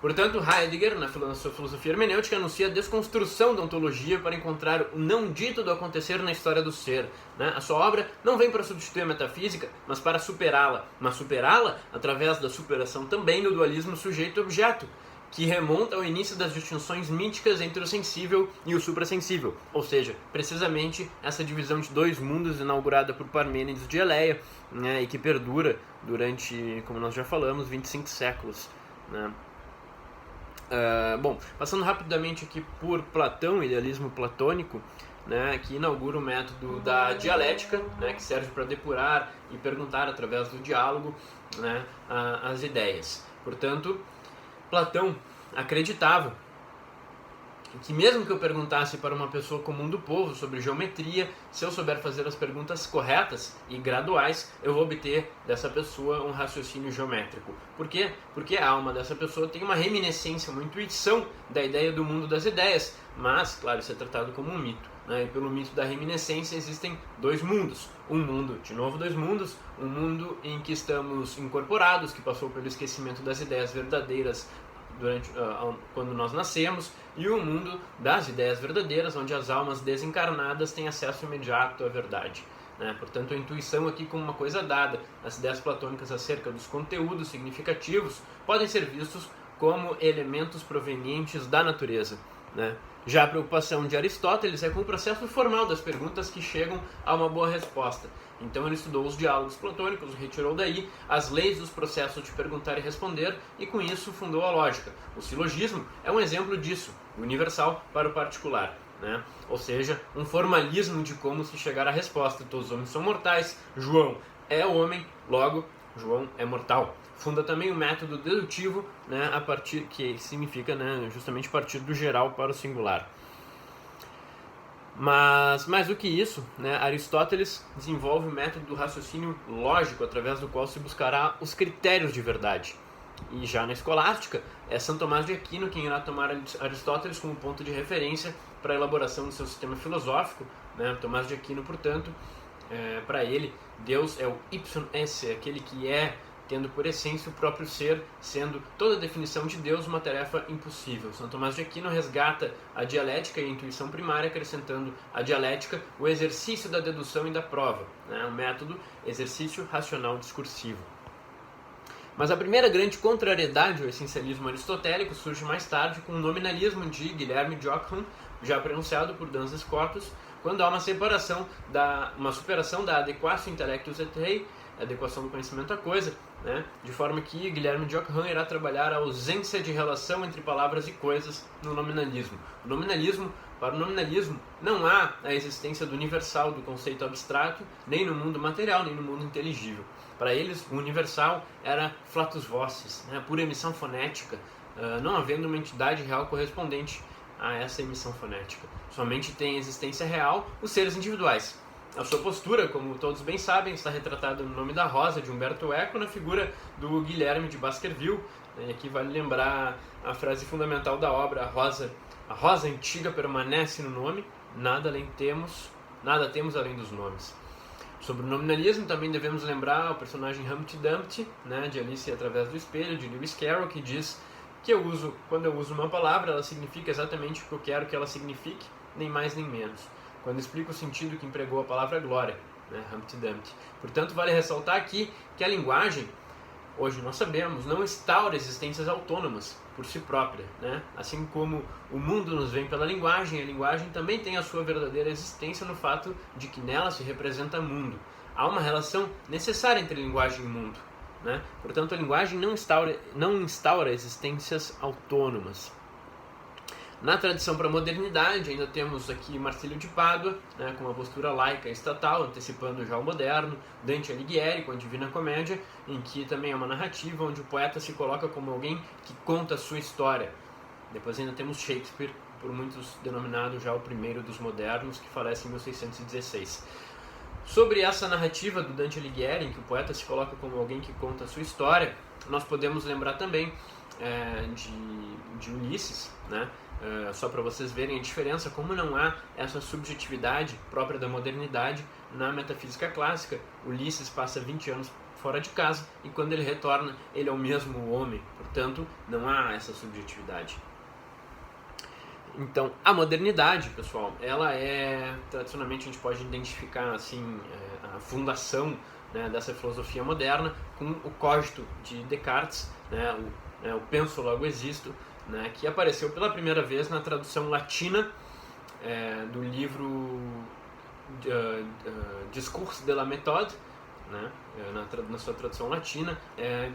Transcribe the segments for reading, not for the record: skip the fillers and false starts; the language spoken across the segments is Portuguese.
Portanto, Heidegger, na sua filosofia hermenêutica, anuncia a desconstrução da ontologia para encontrar o não dito do acontecer na história do ser. A sua obra não vem para substituir a metafísica, mas para superá-la. Mas superá-la através da superação também do dualismo sujeito-objeto, que remonta ao início das distinções míticas entre o sensível e o suprassensível, ou seja, precisamente essa divisão de dois mundos inaugurada por Parmênides de Eleia, e que perdura durante, como nós já falamos, 25 séculos. Bom, passando rapidamente aqui por Platão, idealismo platônico, que inaugura o método da dialética, que serve para depurar e perguntar através do diálogo, as ideias. Portanto, Platão acreditava que mesmo que eu perguntasse para uma pessoa comum do povo sobre geometria, se eu souber fazer as perguntas corretas e graduais, eu vou obter dessa pessoa um raciocínio geométrico. Por quê? Porque a alma dessa pessoa tem uma reminiscência, uma intuição da ideia do mundo das ideias, mas, claro, isso é tratado como um mito. E pelo mito da reminiscência existem dois mundos. Um mundo, de novo dois mundos, um mundo em que estamos incorporados, que passou pelo esquecimento das ideias verdadeiras quando nós nascemos, e o mundo das ideias verdadeiras, onde as almas desencarnadas têm acesso imediato à verdade. Portanto, a intuição aqui como uma coisa dada. As ideias platônicas acerca dos conteúdos significativos podem ser vistos como elementos provenientes da natureza. Já a preocupação de Aristóteles é com o processo formal das perguntas que chegam a uma boa resposta. Então ele estudou os diálogos platônicos, retirou daí as leis dos processos de perguntar e responder, e com isso fundou a lógica. O silogismo é um exemplo disso, universal para o particular. Ou seja, um formalismo de como se chegar à resposta. Todos os homens são mortais, João é homem, logo João é mortal. Funda também o método dedutivo, a partir, que significa justamente partir do geral para o singular. Mas, mais do que isso, Aristóteles desenvolve o método do raciocínio lógico, através do qual se buscará os critérios de verdade. E já na escolástica, é São Tomás de Aquino quem irá tomar Aristóteles como ponto de referência para a elaboração do seu sistema filosófico. Tomás de Aquino, portanto, para ele, Deus é o ipsum esse, aquele que é, tendo por essência o próprio ser, sendo toda a definição de Deus uma tarefa impossível. São Tomás de Aquino resgata a dialética e a intuição primária, acrescentando à dialética o exercício da dedução e da prova, o método exercício racional discursivo. Mas a primeira grande contrariedade ao essencialismo aristotélico surge mais tarde com o nominalismo de Guilherme de Ockham, já pronunciado por Duns Scotus, quando há uma superação da adequatio intellectus et rei, adequação do conhecimento à coisa, de forma que Guilherme de Ockham irá trabalhar a ausência de relação entre palavras e coisas no nominalismo. Para o nominalismo, não há a existência do universal, do conceito abstrato, nem no mundo material, nem no mundo inteligível. Para eles, o universal era flatus vocis, pura emissão fonética, não havendo uma entidade real correspondente a essa emissão fonética. Somente tem existência real os seres individuais. A sua postura, como todos bem sabem, está retratada no Nome da Rosa, de Humberto Eco, na figura do Guilherme de Baskerville. E aqui vale lembrar a frase fundamental da obra: a rosa antiga permanece no nome, nada temos além dos nomes. Sobre o nominalismo também devemos lembrar o personagem Humpty Dumpty, de Alice através do espelho, de Lewis Carroll, que diz que quando eu uso uma palavra, ela significa exatamente o que eu quero que ela signifique, nem mais nem menos. Quando explica o sentido que empregou a palavra glória, Humpty Dumpty. Portanto, vale ressaltar aqui que a linguagem, hoje nós sabemos, não instaura existências autônomas por si própria. Assim como o mundo nos vem pela linguagem, a linguagem também tem a sua verdadeira existência no fato de que nela se representa mundo. Há uma relação necessária entre linguagem e mundo. Portanto, a linguagem não instaura existências autônomas. Na tradição para a modernidade, ainda temos aqui Marcílio de Pádua, com uma postura laica e estatal, antecipando já o moderno, Dante Alighieri, com a Divina Comédia, em que também é uma narrativa onde o poeta se coloca como alguém que conta a sua história. Depois ainda temos Shakespeare, por muitos denominado já o primeiro dos modernos, que falece em 1616. Sobre essa narrativa do Dante Alighieri, em que o poeta se coloca como alguém que conta a sua história, nós podemos lembrar também de Ulisses, só para vocês verem a diferença, como não há essa subjetividade própria da modernidade na metafísica clássica. Ulisses passa 20 anos fora de casa, e quando ele retorna, ele é o mesmo homem. Portanto, não há essa subjetividade. Então, a modernidade, pessoal, ela é, tradicionalmente a gente pode identificar assim, a fundação, né, dessa filosofia moderna com o cogito de Descartes, né, o penso logo existo, né, que apareceu pela primeira vez na tradução latina do livro Discours de la méthode, né, na sua tradução latina.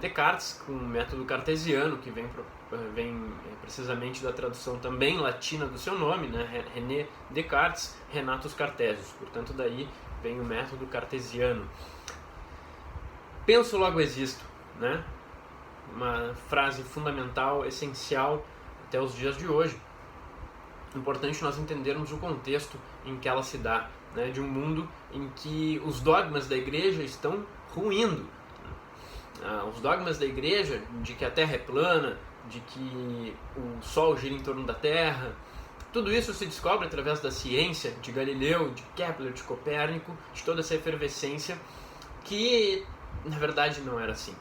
Descartes, com o método cartesiano, que vem precisamente da tradução também latina do seu nome, né, René Descartes, Renatus Cartesius. Portanto, daí vem o método cartesiano. Penso, logo existo, né? Uma frase fundamental, essencial até os dias de hoje. Importante nós entendermos o contexto em que ela se dá, né? De um mundo em que os dogmas da igreja estão ruindo. Os dogmas da igreja de que a Terra é plana, de que o Sol gira em torno da Terra, tudo isso se descobre através da ciência de Galileu, de Kepler, de Copérnico, de toda essa efervescência que na verdade não era assim,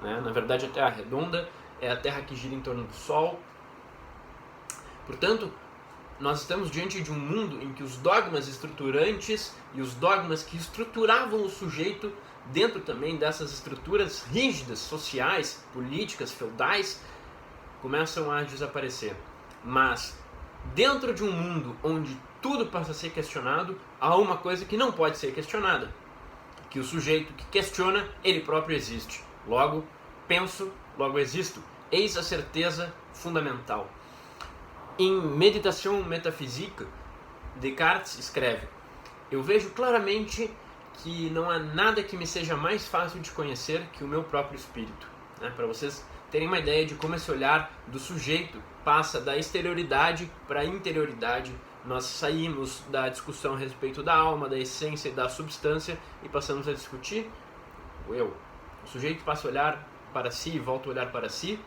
né? Na verdade a Terra é redonda, é a Terra que gira em torno do Sol. Portanto, nós estamos diante de um mundo em que os dogmas estruturantes e os dogmas que estruturavam o sujeito dentro também dessas estruturas rígidas, sociais, políticas, feudais, começam a desaparecer. Mas dentro de um mundo onde tudo passa a ser questionado, há uma coisa que não pode ser questionada: que o sujeito que questiona, ele próprio existe. Logo, penso, logo existo. Eis a certeza fundamental. Em Méditation métaphysique, Descartes escreve: eu vejo claramente que não há nada que me seja mais fácil de conhecer que o meu próprio espírito. Né? Para vocês terem uma ideia de como esse olhar do sujeito passa da exterioridade para a interioridade. Nós saímos da discussão a respeito da alma, da essência e da substância e passamos a discutir o eu. O sujeito passa a olhar para si e volta a olhar para si,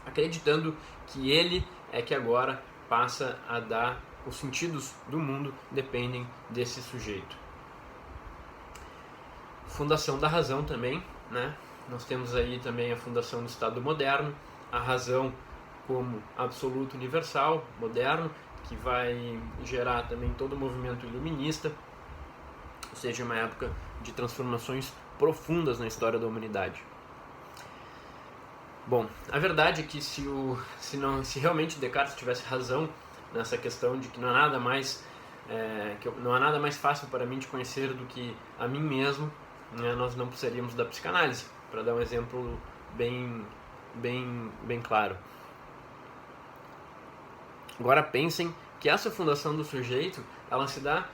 acreditando que ele é que agora passa a dar os sentidos do mundo, dependem desse sujeito. Fundação da razão também, né? Nós temos aí também a fundação do Estado moderno, a razão como absoluto universal, moderno, que vai gerar também todo o movimento iluminista, ou seja, uma época de transformações profundas na história da humanidade. Bom, a verdade é que se realmente Descartes tivesse razão nessa questão de que não há nada mais fácil para mim de conhecer do que a mim mesmo, né, nós não precisaríamos da psicanálise, para dar um exemplo bem claro. Agora pensem que essa fundação do sujeito, ela se dá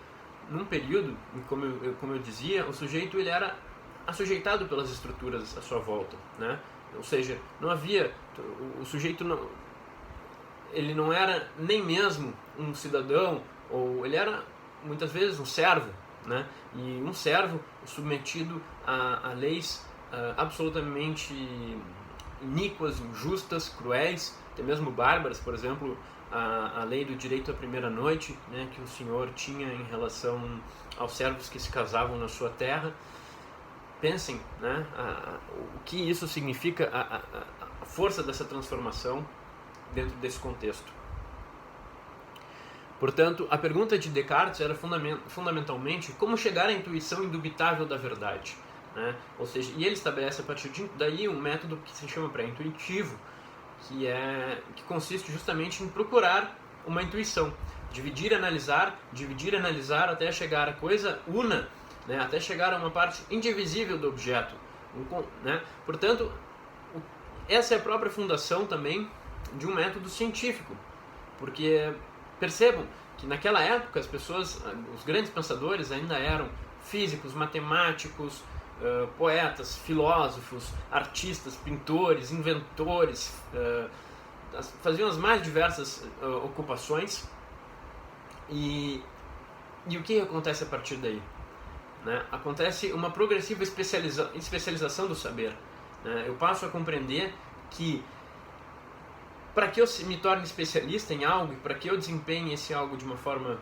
num período, como eu dizia, o sujeito ele era assujeitado pelas estruturas à sua volta, né? Ou seja, não havia, o sujeito ele não era nem mesmo um cidadão, ou ele era muitas vezes um servo, né? E um servo submetido a leis absolutamente iníquas, injustas, cruéis, até mesmo bárbaras. Por exemplo, a lei do direito à primeira noite, né, que o senhor tinha em relação aos servos que se casavam na sua terra. Pensem, né, o que isso significa, a força dessa transformação dentro desse contexto. Portanto, a pergunta de Descartes era fundamentalmente como chegar à intuição indubitável da verdade, né? Ou seja, e ele estabelece a partir daí um método que se chama pré-intuitivo, que consiste justamente em procurar uma intuição, dividir e analisar até chegar à coisa una, né? Até chegar a uma parte indivisível do objeto, né? Portanto, essa é a própria fundação também de um método científico, porque percebam que naquela época as pessoas, os grandes pensadores ainda eram físicos, matemáticos, poetas, filósofos, artistas, pintores, inventores, faziam as mais diversas ocupações. E o que acontece a partir daí? Né? Acontece uma progressiva especialização do saber. Né? Eu passo a compreender que para que eu me torne especialista em algo, para que eu desempenhe esse algo de uma forma,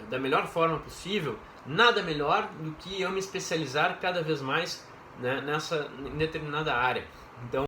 da melhor forma possível, nada melhor do que eu me especializar cada vez mais né, em determinada área. Então,